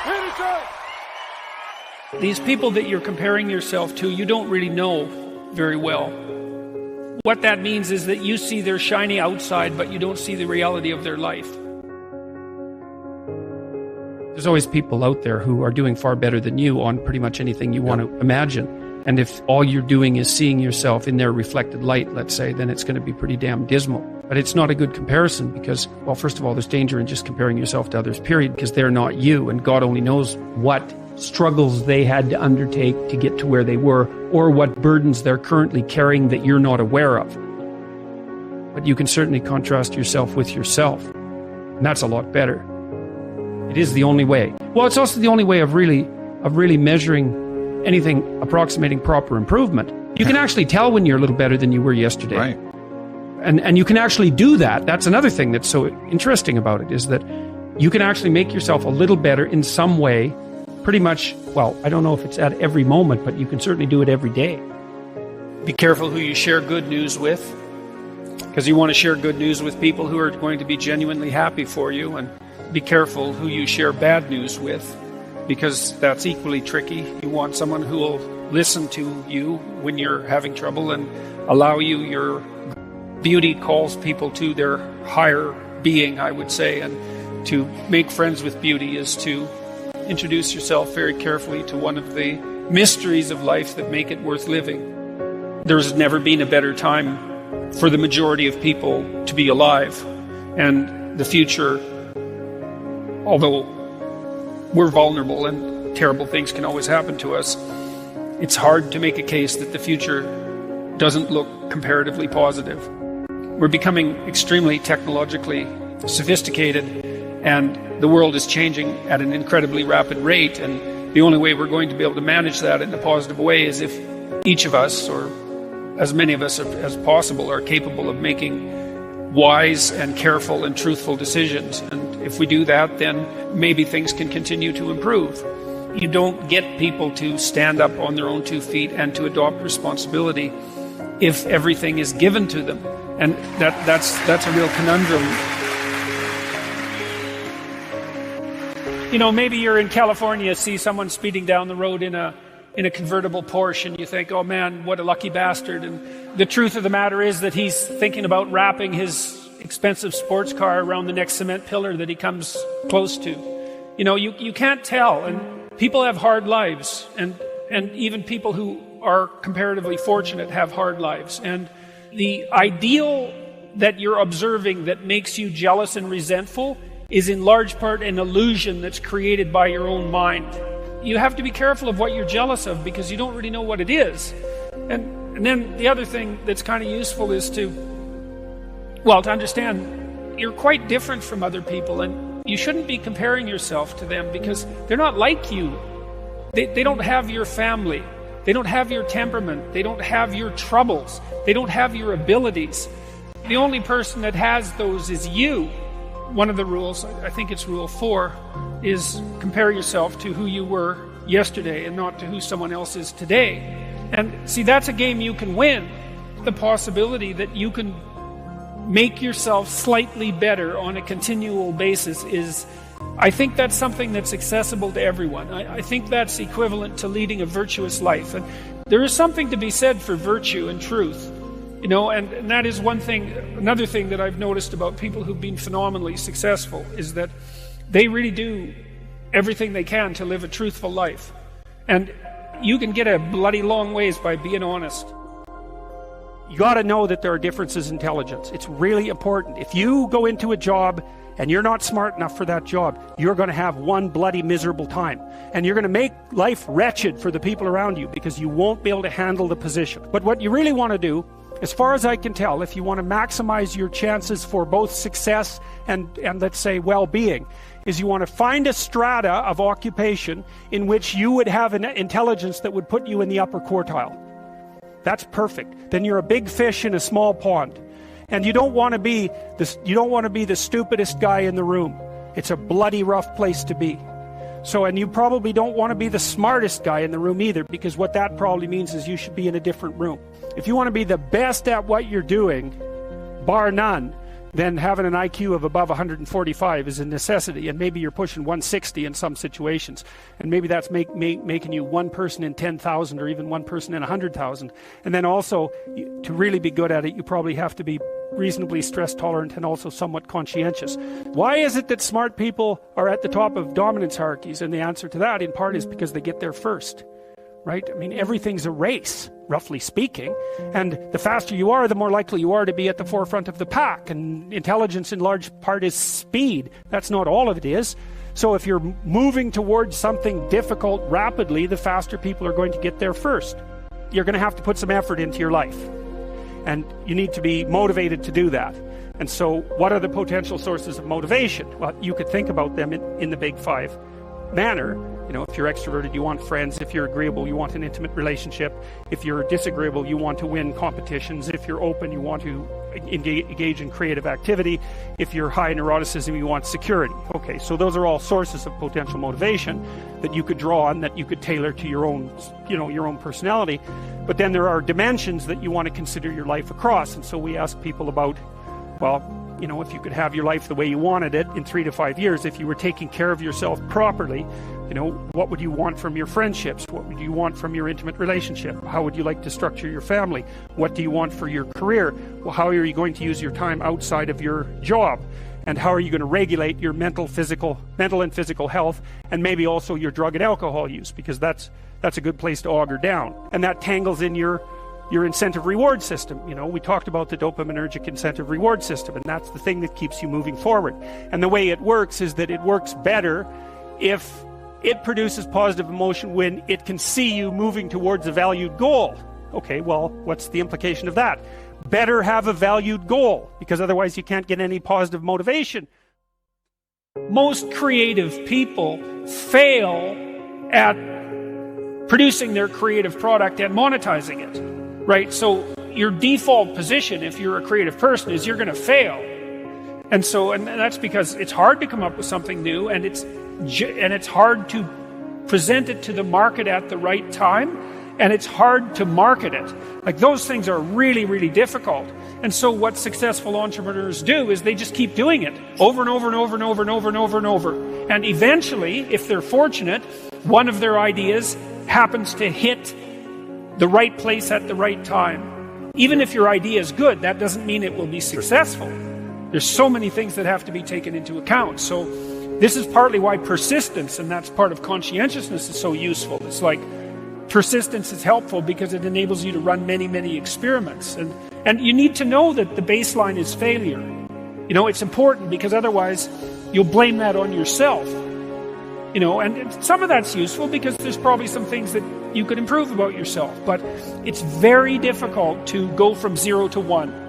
Peterson! These people that you're comparing yourself to, you don't really know very well. What that means is that you see their shiny outside, but you don't see the reality of their life. There's always people out there who are doing far better than you on pretty much anything you want to imagine. And if all you're doing is seeing yourself in their reflected light, let's say, then it's going to be pretty damn dismal. But it's not a good comparison because, well, first of all, there's danger in just comparing yourself to others, period, because they're not you, and God only knows what struggles they had to undertake to get to where they were, or what burdens they're currently carrying that you're not aware of. But you can certainly contrast yourself with yourself, and that's a lot better. It is the only way. Well, it's also the only way of really measuring anything approximating proper improvement. You can actually tell when you're a little better than you were yesterday. Right. And you can actually do that. That's another thing that's so interesting about it, is that you can actually make yourself a little better in some way, pretty much, well, I don't know if it's at every moment, but you can certainly do it every day. Be careful who you share good news with, because you want to share good news with people who are going to be genuinely happy for you, and be careful who you share bad news with, because that's equally tricky. You want someone who will listen to you when you're having trouble and allow you. Your beauty calls people to their higher being, I would say, and to make friends with beauty is to introduce yourself very carefully to one of the mysteries of life that make it worth living. There's never been a better time for the majority of people to be alive, and the future, although we're vulnerable and terrible things can always happen to us, it's hard to make a case that the future doesn't look comparatively positive. We're becoming extremely technologically sophisticated, and the world is changing at an incredibly rapid rate, and the only way we're going to be able to manage that in a positive way is if each of us, or as many of us as possible, are capable of making wise and careful and truthful decisions. And if we do that, then maybe things can continue to improve. You don't get people to stand up on their own 2 feet and to adopt responsibility if everything is given to them. And that's a real conundrum. You know, maybe you're in California, see someone speeding down the road in a convertible Porsche, and you think, oh man, what a lucky bastard. And the truth of the matter is that he's thinking about wrapping his expensive sports car around the next cement pillar that he comes close to. You know, you can't tell. And people have hard lives, and even people who are comparatively fortunate have hard lives. And the ideal that you're observing that makes you jealous and resentful is in large part an illusion that's created by your own mind. You have to be careful of what you're jealous of, because you don't really know what it is. And then the other thing that's kind of useful is to understand you're quite different from other people, and you shouldn't be comparing yourself to them because they're not like you. They don't have your family. They don't have your temperament. They don't have your troubles. They don't have your abilities. The only person that has those is you. One of the rules, I think it's rule 4, is compare yourself to who you were yesterday and not to who someone else is today. And see, that's a game you can win. The possibility that you can make yourself slightly better on a continual basis is, I think that's something that's accessible to everyone. I think that's equivalent to leading a virtuous life. And there is something to be said for virtue and truth. You know, and that is one thing. Another thing that I've noticed about people who've been phenomenally successful is that they really do everything they can to live a truthful life. And you can get a bloody long ways by being honest. You got to know that there are differences in intelligence. It's really important. If you go into a job and you're not smart enough for that job, you're going to have one bloody miserable time. And you're going to make life wretched for the people around you because you won't be able to handle the position. But what you really want to do, as far as I can tell, if you want to maximize your chances for both success and let's say well-being, is you want to find a strata of occupation in which you would have an intelligence that would put you in the upper quartile. That's perfect. Then you're a big fish in a small pond. And you don't want to be the stupidest guy in the room. It's a bloody rough place to be. So, and you probably don't want to be the smartest guy in the room either, because what that probably means is you should be in a different room. If you want to be the best at what you're doing, bar none, then having an IQ of above 145 is a necessity, and maybe you're pushing 160 in some situations, and maybe that's making you one person in 10,000 or even one person in 100,000. And then also, to really be good at it, you probably have to be reasonably stress tolerant and also somewhat conscientious. Why is it that smart people are at the top of dominance hierarchies? And the answer to that, in part, is because they get there first. Right? I mean, everything's a race, roughly speaking, and the faster you are, the more likely you are to be at the forefront of the pack. And intelligence, in large part, is speed. That's not all of it is. So if you're moving towards something difficult rapidly, the faster people are going to get there first. You're going to have to put some effort into your life, and you need to be motivated to do that. And so what are the potential sources of motivation? Well, you could think about them in the big five manner. You know, if you're extroverted, you want friends. If you're agreeable, you want an intimate relationship. If you're disagreeable, you want to win competitions. If you're open, you want to engage in creative activity. If you're high neuroticism, you want security. Okay, so those are all sources of potential motivation that you could draw on, that you could tailor to your own, your own personality. But then there are dimensions that you want to consider your life across. And so we ask people about, well, if you could have your life the way you wanted it in 3 to 5 years, if you were taking care of yourself properly, what would you want from your friendships? What would you want from your intimate relationship? How would you like to structure your family? What do you want for your career? Well, how are you going to use your time outside of your job? And how are you going to regulate your mental and physical health, and maybe also your drug and alcohol use, because that's a good place to auger down. And that tangles in your incentive reward system. We talked about the dopaminergic incentive reward system, and that's the thing that keeps you moving forward. And the way it works is that it works better if it produces positive emotion when it can see you moving towards a valued goal. Okay, well, what's the implication of that? Better have a valued goal, because otherwise you can't get any positive motivation. Most creative people fail at producing their creative product and monetizing it. Right, so your default position, if you're a creative person, is you're going to fail, and that's because it's hard to come up with something new, and it's hard to present it to the market at the right time, and it's hard to market it. Like, those things are really, really difficult. And so what successful entrepreneurs do is they just keep doing it over and over and over and over and over and over and over, and eventually, if they're fortunate, one of their ideas happens to hit the right place at the right time. Even if your idea is good, that doesn't mean it will be successful. There's so many things that have to be taken into account. So this is partly why persistence, and that's part of conscientiousness, is so useful. It's like persistence is helpful because it enables you to run many, many experiments. And you need to know that the baseline is failure. It's important, because otherwise you'll blame that on yourself. And some of that's useful because there's probably some things that you could improve about yourself. But it's very difficult to go from 0 to 1.